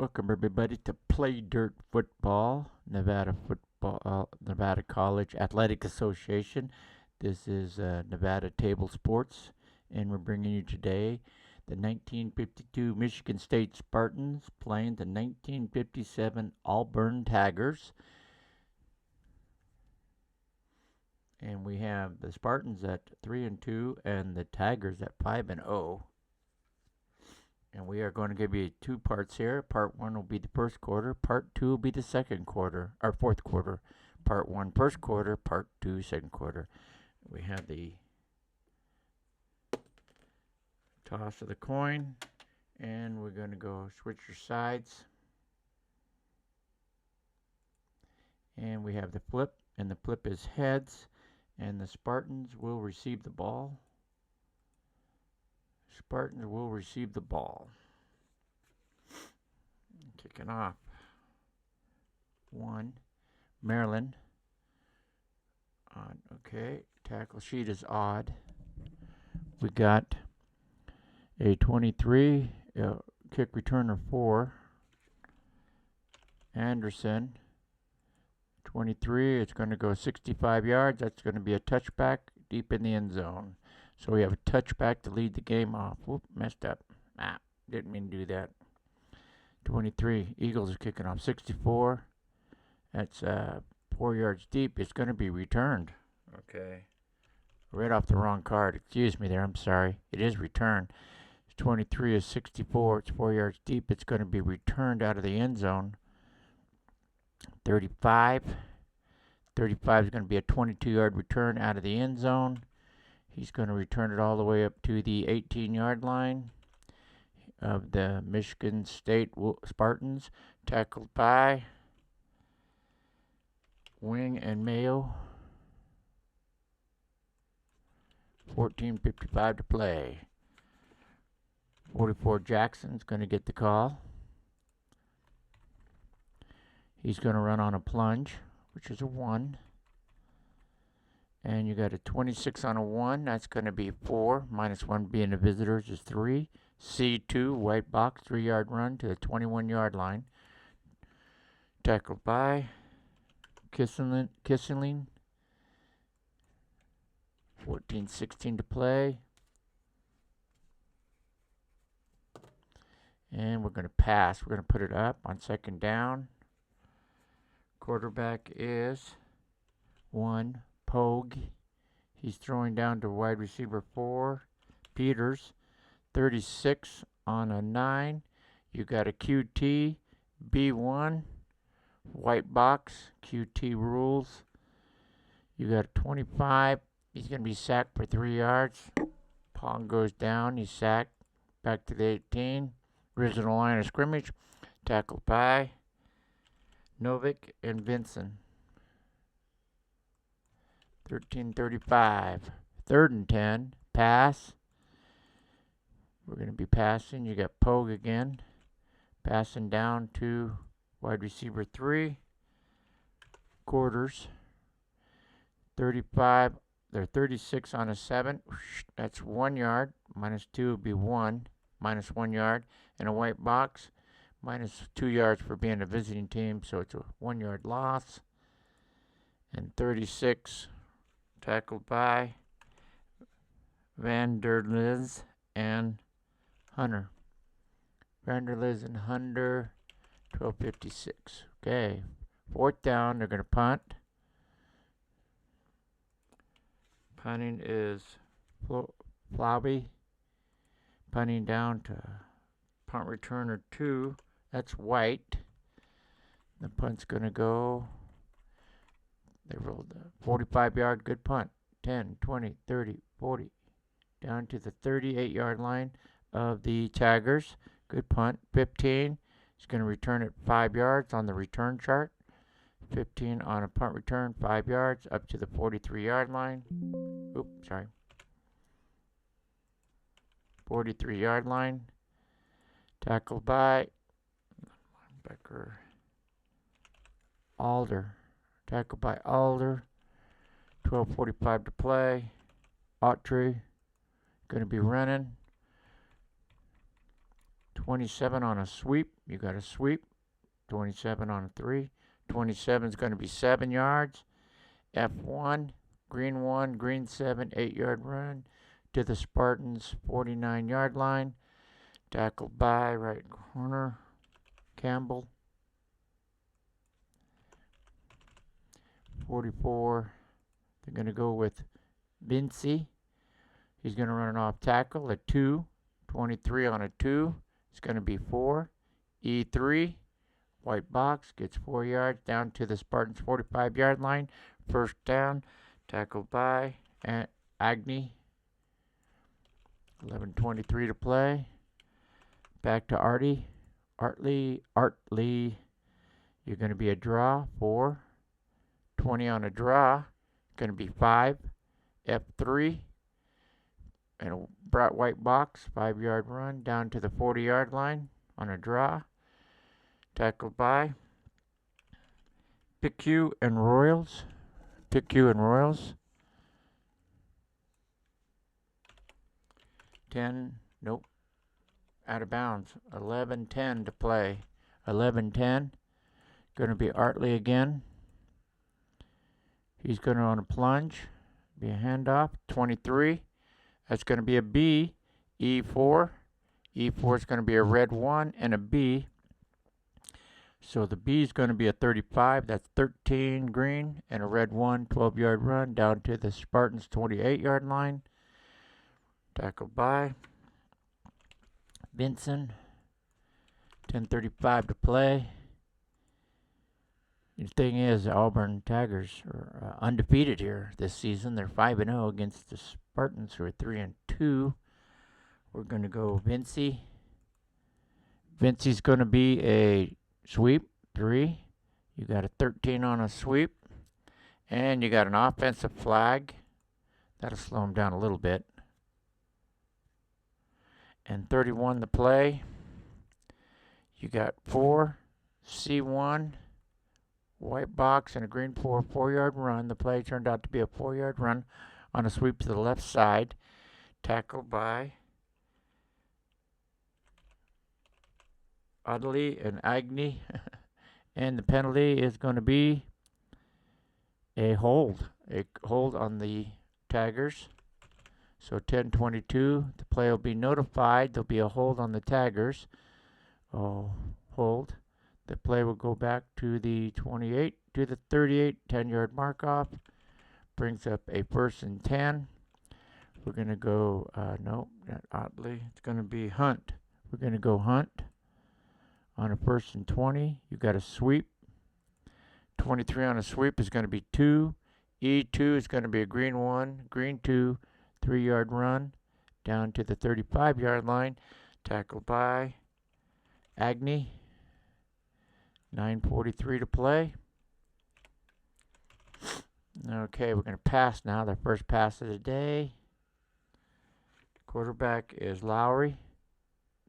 Welcome everybody to Paydirt Football, Nevada College Athletic Association. This is Nevada Table Sports, and we're bringing you today the 1952 Michigan State Spartans playing the 1957 Auburn Tigers. And we have the Spartans at 3-2 and the Tigers at 5-0. And we are going to give you two parts here. Part one will be the first quarter. Part two will be the second quarter, or fourth quarter. Part one, first quarter. Part two, second quarter. We have the toss of the coin. And we're going to go switch your sides. And we have the flip. And the flip is heads. And the Spartans will receive the ball. Spartans will receive the ball. Kicking off. 1. Maryland. Odd. Okay. Tackle sheet is odd. We got a 23. Kick returner 4. Anderson. 23. It's going to go 65 yards. That's going to be a touchback deep in the end zone. So we have a touchback to lead the game off. Whoop, messed up. Didn't mean to do that. 23. Eagles are kicking off. 64. That's 4 yards deep. It's going to be returned. Okay. Right off the wrong card. Excuse me there. I'm sorry. It is returned. 23 is 64. It's 4 yards deep. It's going to be returned out of the end zone. 35. 35 is going to be a 22-yard return out of the end zone. He's going to return it all the way up to the 18-yard line of the Michigan State Spartans. Tackled by Wing and Mayo. 14:55 to play. 44 Jackson's going to get the call. He's going to run on a plunge, which is a 1. And you got a 26 on a 1. That's going to be 4. Minus 1 being the visitors is 3. C2, white box, 3-yard run to the 21-yard line. Tackled by Kissling. 14:16 to play. And we're going to pass. We're going to put it up on second down. Quarterback is 1. Pogue. He's throwing down to wide receiver 4. Peters. 36 on a 9. You got a QT. B1. White box. QT rules. You got a 25. He's going to be sacked for 3 yards. Pong goes down. He's sacked. Back to the 18. Original line of scrimmage. Tackled by Novick and Vinson. 13:35. 3rd and 10. Pass. We're going to be passing. You got Pogue again. Passing down to wide receiver 3. Quarters. 35. They're 36 on a 7. That's 1 yard. Minus 2 would be 1. Minus 1 yard. And a white box. Minus 2 yards for being a visiting team. So it's a 1 yard loss. And 36. Tackled by Vanderliz and Hunter. Vanderliz and Hunter. 12:56. Okay. 4th down. They're going to punt. Punting is Flobby. Punting down to punt returner 2. That's White. The punt's going to go. They rolled a 45-yard good punt. 10, 20, 30, 40. Down to the 38-yard line of the Tigers. Good punt. 15. He's going to return it 5 yards on the return chart. 15 on a punt return, 5 yards, up to the 43-yard line. Oops, sorry. 43-yard line. Tackled by linebacker Alder. Tackled by Alder. 12:45 to play. Autry going to be running. 27 on a sweep. You got a sweep. 27 on a 3. 27 is going to be 7 yards. F1, green 7, 8-yard run to the Spartans 49-yard line. Tackled by right corner, Campbell. 44, they're going to go with Vinci. He's going to run an off tackle at 2. 23 on a 2. It's going to be 4. E3, white box, gets 4 yards down to the Spartans 45-yard line. First down, tackled by Agnew. 11:23 to play. Back to Artley. You're going to be a draw. 4. 20 on a draw. Going to be 5. F3. And a bright white box. 5-yard run down to the 40-yard line on a draw. Tackled by Picue and Royals. 10. Nope. Out of bounds. 11:10 to play. 11:10. Going to be Artley again. He's going to on a plunge. Be a handoff. 23. That's going to be a B. E4. E4 is going to be a red 1 and a B. So the B is going to be a 35. That's 13 green and a red 1. 12-yard run down to the Spartans 28-yard line. Tackled by Vinson. 10:35 to play. The thing is, Auburn Tigers are undefeated here this season. They're 5-0 against the Spartans, who are 3-2. We're going to go Vinci. Vinci's going to be a sweep, 3. You got a 13 on a sweep. And you got an offensive flag. That'll slow him down a little bit. And 31 to play. You got 4, C1, white box, and a green 4-yard run. The play turned out to be a 4-yard run on a sweep to the left side. Tackled by Audley and Agnew. And the penalty is going to be a hold on the taggers. So 10:22, the play will be notified. There'll be a hold on the taggers. Hold. The play will go back to the 28, to the 38, 10-yard mark off. Brings up a 1st and 10. We're going to go, no, not Otley. It's going to be Hunt. We're going to go Hunt on a 1st and 20. You got a sweep. 23 on a sweep is going to be 2. E2 is going to be a green 1, green 2, 3-yard run down to the 35-yard line. Tackled by Agnew. 9:43 to play. Okay, we're going to pass now. The first pass of the day. Quarterback is Lowry.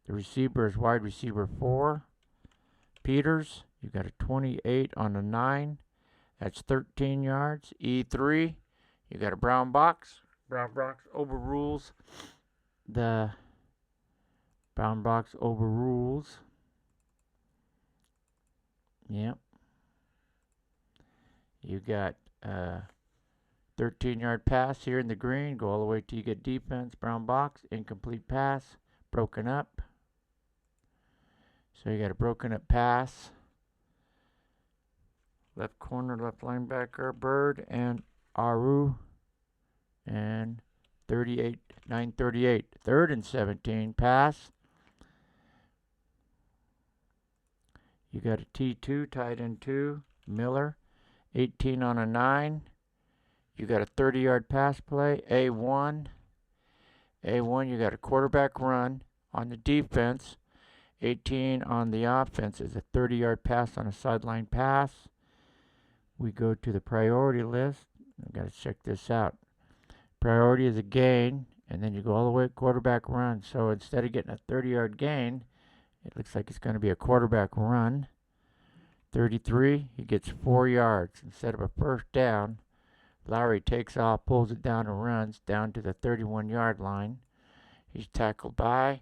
The receiver is wide receiver 4. Peters. You got a 28 on a 9. That's 13 yards. E3. You got a brown box. Brown box overrules. The brown box overrules. Yep. You got 13-yard pass here in the green. Go all the way till you get defense. Brown box. Incomplete pass. Broken up. So you got a broken up pass. Left corner, left linebacker, Bird and Aru. And 38, 9:38. 3rd and 17. Pass. You got a T2, tight end 2, Miller. 18 on a 9. You got a 30-yard pass play, A1. A1, you got a quarterback run on the defense. 18 on the offense is a 30-yard pass on a sideline pass. We go to the priority list. I've got to check this out. Priority is a gain, and then you go all the way quarterback run. So instead of getting a 30-yard gain, it looks like it's going to be a quarterback run. 33, he gets 4 yards. Instead of a first down, Lowry takes off, pulls it down and runs down to the 31-yard line. He's tackled by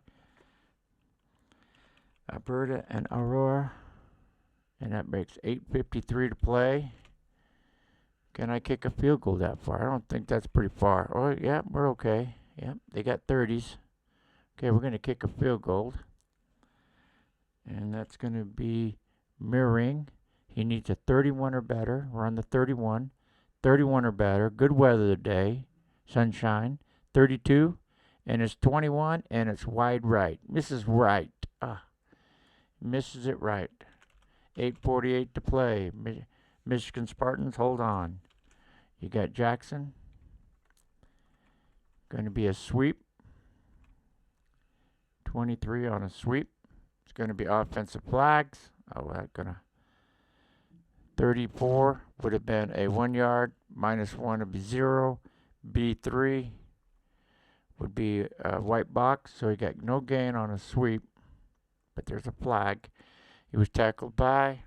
Alberta and Aurora. And that makes 8:53 to play. Can I kick a field goal that far? I don't think that's pretty far. Oh, yeah, we're okay. Yep, they got 30s. Okay, we're going to kick a field goal. And that's going to be mirroring. He needs a 31 or better. We're on the 31. 31 or better. Good weather today. Sunshine. 32. And it's 21. And it's wide right. Misses right. Misses it right. 8:48 to play. Michigan Spartans, hold on. You got Jackson. Going to be a sweep. 23 on a sweep. It's going to be offensive flags. Oh, that's going to. 34 would have been a 1 yard. -1 would be 0. B3 would be a white box. So he got no gain on a sweep. But there's a flag. He was tackled by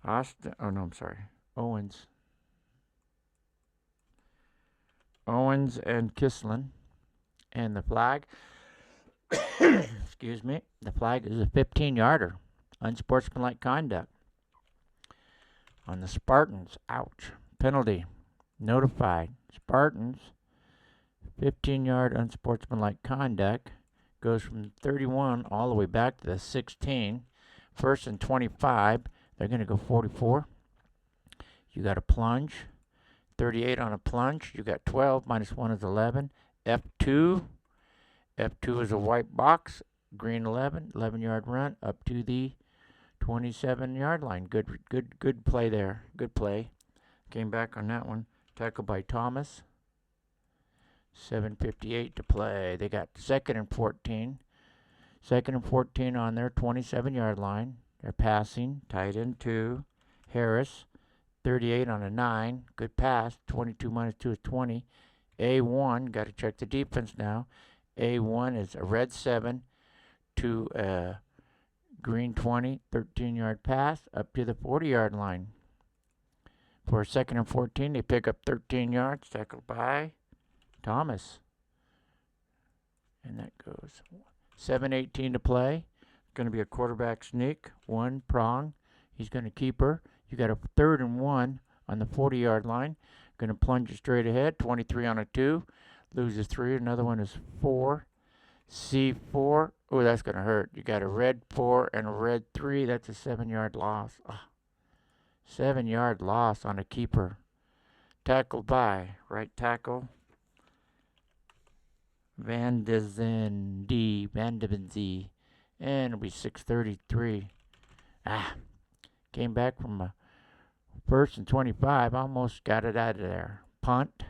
Austin. Oh, no, I'm sorry. Owens and Kislin. And the flag, excuse me, the flag is a 15-yarder. Unsportsmanlike conduct on the Spartans. Ouch. Penalty. Notified. Spartans, 15-yard unsportsmanlike conduct. Goes from 31 all the way back to the 16. First and 25. They're going to go 44. You got a plunge. 38 on a plunge. You got 12. -1 is 11. F2. F2 is a white box. Green 11. 11-yard run up to the 27-yard line. Good play there. Good play. Came back on that one. Tackled by Thomas. 7:58 to play. They got 2nd and 14. 2nd and 14 on their 27-yard line. They're passing. Tight end 2. Harris. 38 on a 9. Good pass. 22 -2 is 20. A1. Got to check the defense now. A1 is a red 7 to a green 20. 13-yard pass up to the 40-yard line. For a 2nd and 14, they pick up 13 yards. Tackled by Thomas. And that goes 7:18 to play. Going to be a quarterback sneak. 1 prong. He's going to keep her. You got a 3rd and 1 on the 40-yard line. Going to plunge it straight ahead. 23 on a 2. Loses 3. Another one is 4. C4. Oh, that's going to hurt. You got a red 4 and a red 3. That's a 7-yard loss. 7-yard loss on a keeper. Tackled by right tackle Van de Ven. And it'll be 6:33. Came back from a 1st and 25. Almost got it out of there. Punt.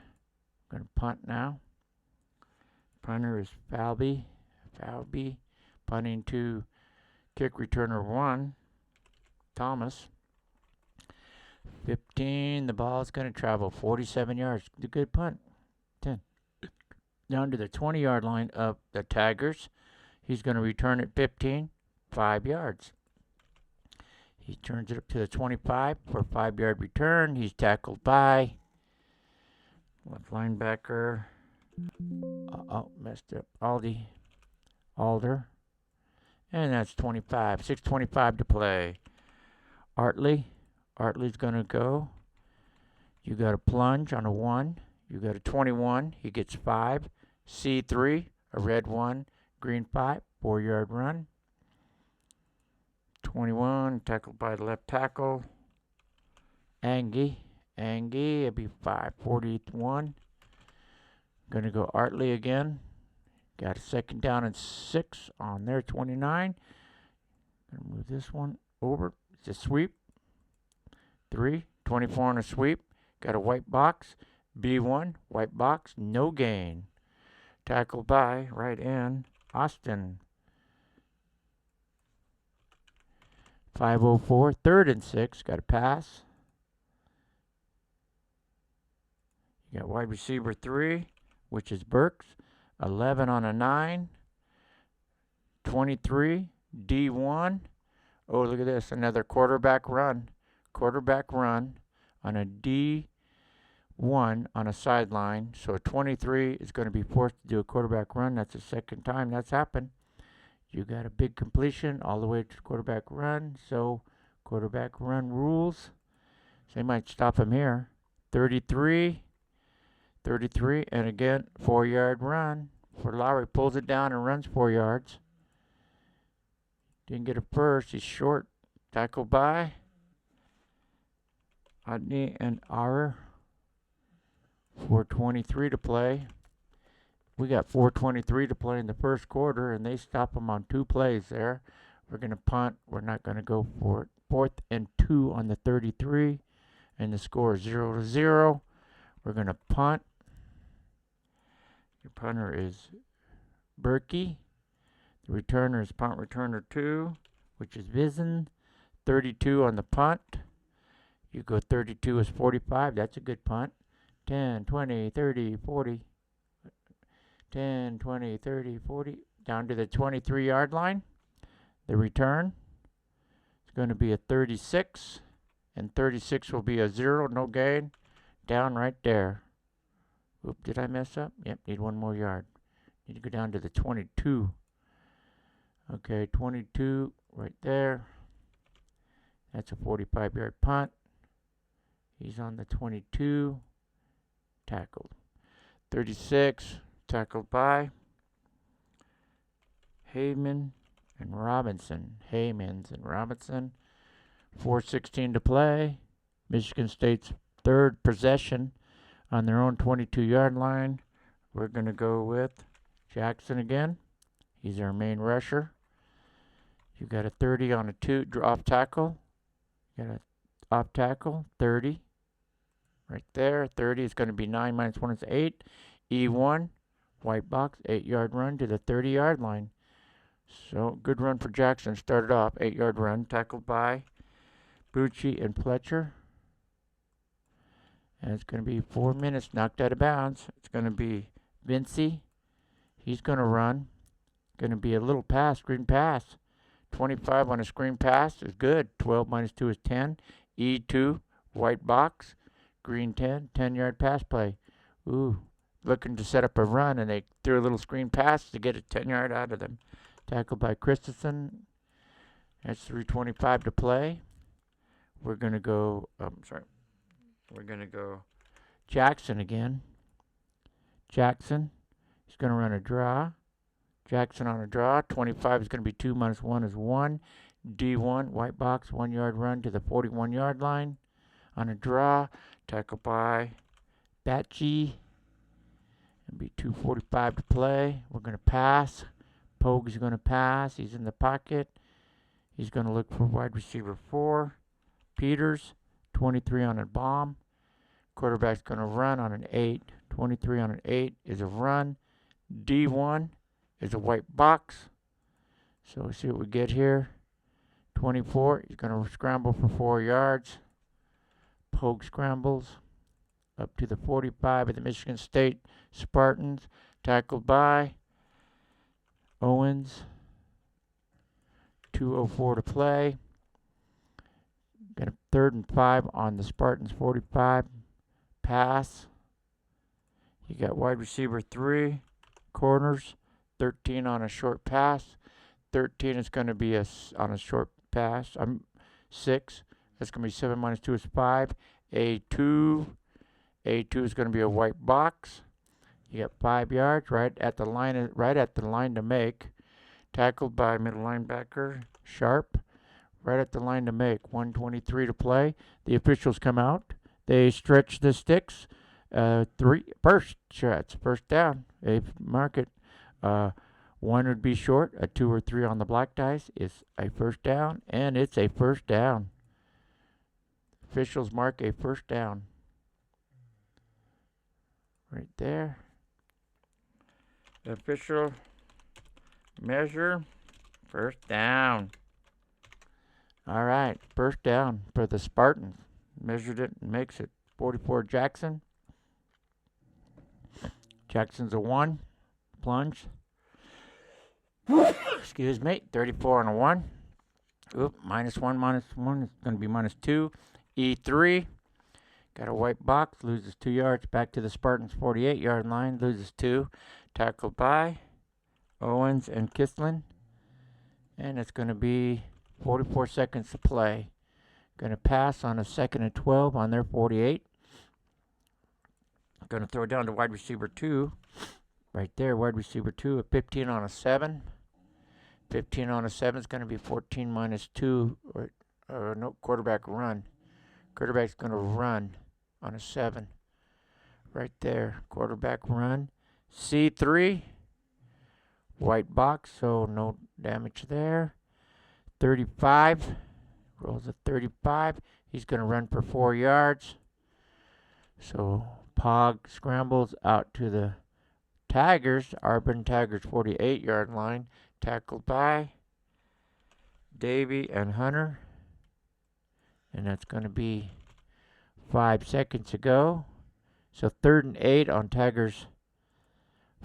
Going to punt now. Punter is Falby. Punting to kick returner 1. Thomas. 15. The ball is going to travel 47 yards. A good punt. 10. Down to the 20-yard line of the Tigers. He's going to return at 15. 5 yards. He turns it up to the 25 for a 5-yard return. He's tackled by left linebacker. Messed up. Alder. And that's 25. 6:25 to play. Artley's going to go. You got a plunge on a 1. You got a 21. He gets 5. C3, a red 1. Green 5. 4-yard run. 21, tackled by the left tackle. Angie, it'd be 5:41. Going to go Artley again. Got a 2nd down and 6 on their 29. Going to move this one over. It's a sweep. 3, 24 on a sweep. Got a white box. B1, white box, no gain. Tackled by right end, Austin. 5:04, 3rd and 6. Got a pass. You got wide receiver 3, which is Burks. 11 on a 9. 23, D1. Oh, look at this. Another quarterback run. On a D1 on a sideline. So a 23 is going to be forced to do a quarterback run. That's the 2nd time that's happened. You got a big completion all the way to quarterback run. So quarterback run rules. So they might stop him here. 33, and again, 4-yard run for Lowry. Pulls it down and runs 4 yards. Didn't get a first. He's short. Tackled by Odney and Auer. 4:23 to play. We got 4:23 to play in the first quarter, and they stop him on 2 plays there. We're going to punt. We're not going to go for it. 4th and 2 on the 33, and the score is 0-0. We're going to punt. Your punter is Berkey. The returner is punt returner 2, which is Vizen. 32 on the punt. You go 32 is 45. That's a good punt. 10, 20, 30, 40. 10, 20, 30, 40. Down to the 23-yard line. The return is going to be a 36. And 36 will be a 0. No gain. Down right there. Oop, did I mess up? Yep, need 1 more yard. Need to go down to the 22. Okay, 22 right there. That's a 45-yard punt. He's on the 22. Tackled. 36. Tackled by Heyman and Robinson. Heymans and Robinson. 4:16 to play. Michigan State's 3rd possession on their own 22-yard line. We're going to go with Jackson again. He's our main rusher. You got a 30 on a 2 off tackle. You got a off tackle, 30. Right there. 30 is going to be 9 minus 1 is 8. E1, white box, 8-yard run to the 30-yard line. So good run for Jackson. Started off 8-yard run, tackled by Bucci and Fletcher. And it's going to be 4 minutes, knocked out of bounds. It's going to be Vinci. He's going to run. Going to be a little pass, screen pass. 25 on a screen pass is good. 12 minus 2 is 10. E2, white box, green 10, 10-yard pass play. Ooh, looking to set up a run, and they threw a little screen pass to get a 10-yard out of them. Tackled by Christensen. That's 3:25 to play. We're going to go, we're going to go Jackson again. Jackson, he's going to run a draw. Jackson on a draw. 25 is going to be 2 minus 1 is 1. D1, white box, 1-yard run to the 41-yard line. On a draw, tackled by Batchy. It'll be 2:45 to play. We're going to pass. Pogue's going to pass. He's in the pocket. He's going to look for wide receiver 4. Peters, 23 on a bomb. Quarterback's going to run on an 8. 23 on an 8 is a run. D1 is a white box. So we'll see what we get here. 24, he's going to scramble for 4 yards. Pogue scrambles up to the 45 of the Michigan State Spartans. Tackled by Owens. 2:04 to play. Got a 3rd and 5 on the Spartans 45. Pass. You got wide receiver 3. Corners. 13 on a short pass. 13 is going to be on a short pass. 6. That's going to be 7 minus 2 is 5. A2. A2 is going to be a white box. You got 5 yards right at the line to make. Tackled by middle linebacker Sharp. Right at the line to make. 1:23 to play. The officials come out. They stretch the sticks. 3 first shots. First down. They mark it. 1 would be short. A 2 or 3 on the black dice is a first down, and it's a first down. Officials mark a first down. Right there. The official measure first down. All right, first down for the Spartans. Measured it and makes it 44 Jackson. Jackson's a 1. Plunge. Excuse me. 34 and a 1. Oop, minus 1. It's going to be minus 2. E3. Got a white box. Loses 2 yards. Back to the Spartans 48-yard line. Loses 2. Tackled by Owens and Kistlin. And it's going to be 44 seconds to play. Going to pass on a 2nd and 12 on their 48. Going to throw it down to wide receiver 2. Right there, wide receiver 2, a 15 on a 7. 15 on a 7 is going to be 14 minus 2. No, quarterback run. Quarterback's going to run on a 7. Right there, quarterback run. C3, white box, so no damage there. 35, rolls a 35. He's going to run for 4 yards. So Pog scrambles out to the Tigers, Auburn Tigers 48-yard line. Tackled by Davey and Hunter. And that's going to be 5 seconds to go. So 3rd and 8 on Tigers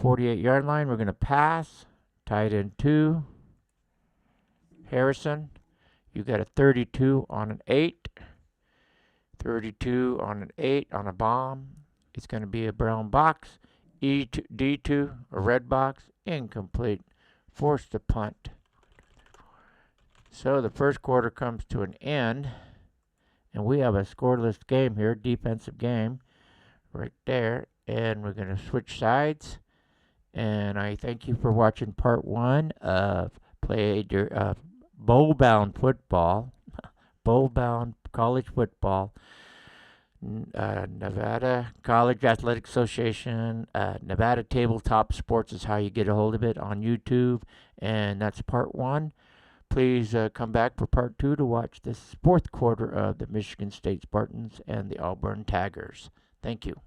48-yard line. We're going to pass. Tight end 2. Harrison, you got a 32 on an 8. 32 on an 8 on a bomb. It's going to be a brown box. D2, a red box. Incomplete. Forced to punt. So the first quarter comes to an end. And we have a scoreless game here, defensive game. Right there, and we're going to switch sides. And I thank you for watching part 1 of bowl-bound football, bowl-bound college football, Nevada College Athletic Association, Nevada Tabletop Sports is how you get a hold of it on YouTube, and that's part 1. Please come back for part 2 to watch this 4th quarter of the Michigan State Spartans and the Auburn Tigers. Thank you.